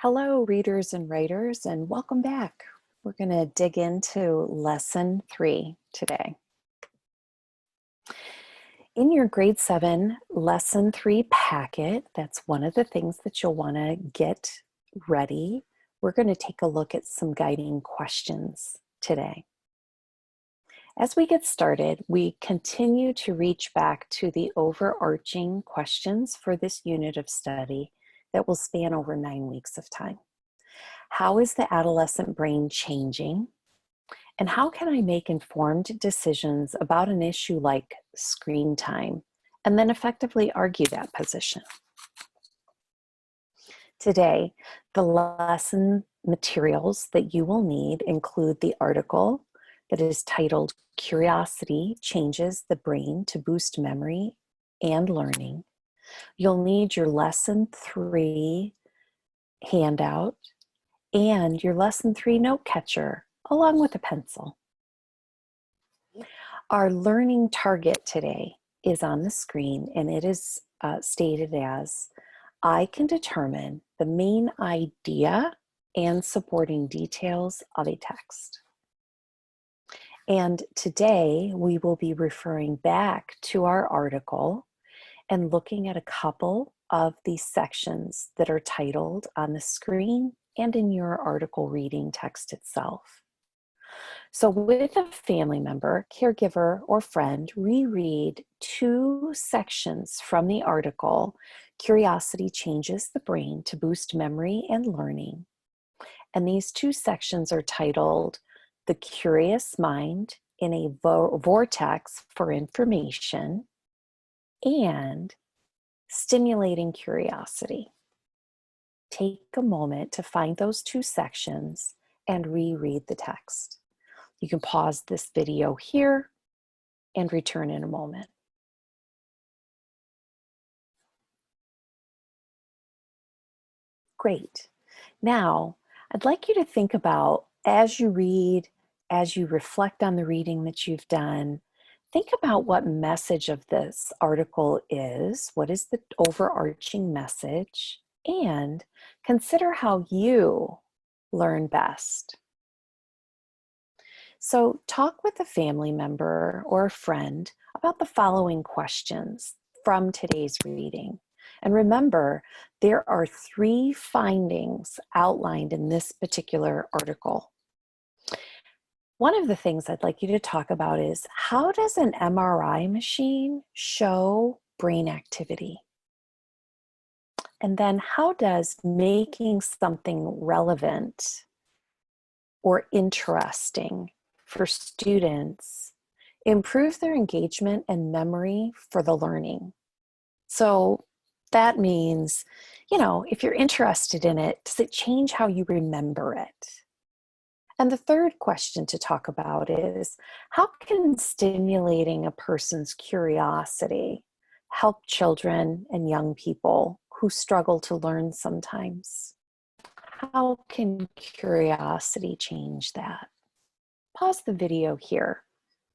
Hello, readers and writers, and welcome back. We're going to dig into lesson 3 today. In your grade 7 lesson 3 packet, that's one of the things that you'll want to get ready. We're going to take a look at some guiding questions today. As we get started, we continue to reach back to the overarching questions for this unit of study that will span over 9 weeks of time. How is the adolescent brain changing? And how can I make informed decisions about an issue like screen time and then effectively argue that position? Today, the lesson materials that you will need include the article that is titled Curiosity Changes the Brain to Boost Memory and Learning. You'll need your lesson 3 handout and your lesson 3 note catcher, along with a pencil. Our learning target today is on the screen, and it is stated as, I can determine the main idea and supporting details of a text. And today we will be referring back to our article and looking at a couple of these sections that are titled on the screen and in your article reading text itself. So with a family member, caregiver, or friend, reread 2 sections from the article, Curiosity Changes the Brain to Boost Memory and Learning. And these 2 sections are titled The Curious Mind in a Vortex for Information and Stimulating Curiosity. Take a moment to find those 2 sections and reread the text. You can pause this video here and return in a moment. Great. Now, I'd like you to think about, as you read, as you reflect on the reading that you've done, think about what message of this article is, what is the overarching message, and consider how you learn best. So talk with a family member or a friend about the following questions from today's reading. And remember, there are 3 findings outlined in this particular article. One of the things I'd like you to talk about is, how does an MRI machine show brain activity? And then how does making something relevant or interesting for students improve their engagement and memory for the learning? So that means, if you're interested in it, does it change how you remember it? And the third question to talk about is, how can stimulating a person's curiosity help children and young people who struggle to learn sometimes? How can curiosity change that? Pause the video here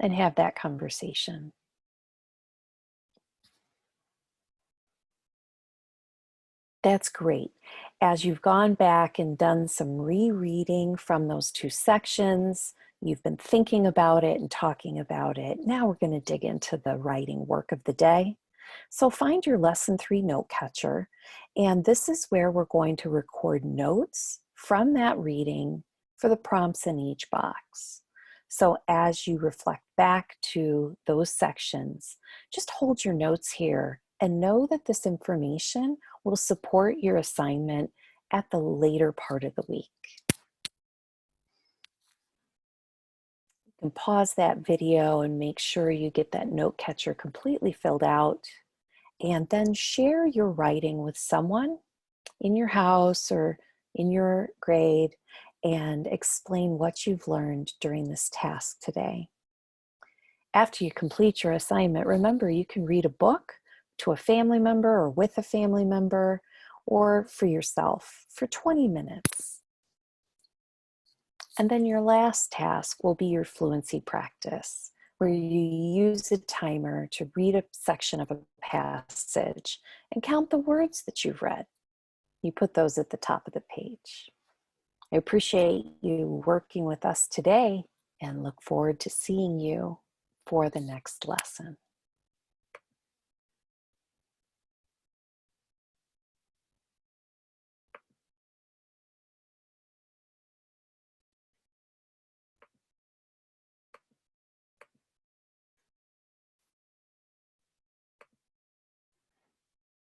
and have that conversation. That's great. As you've gone back and done some rereading from those 2 sections, you've been thinking about it and talking about it. Now we're going to dig into the writing work of the day. So find your lesson 3 note catcher, and this is where we're going to record notes from that reading for the prompts in each box. So as you reflect back to those sections, just hold your notes here and know that this information will support your assignment at the later part of the week. You can pause that video and make sure you get that note catcher completely filled out, and then share your writing with someone in your house or in your grade and explain what you've learned during this task today. After you complete your assignment, remember, you can read a book to a family member or with a family member or for yourself for 20 minutes. And then your last task will be your fluency practice, where you use a timer to read a section of a passage and count the words that you've read. you put those at the top of the page. I appreciate you working with us today and look forward to seeing you for the next lesson.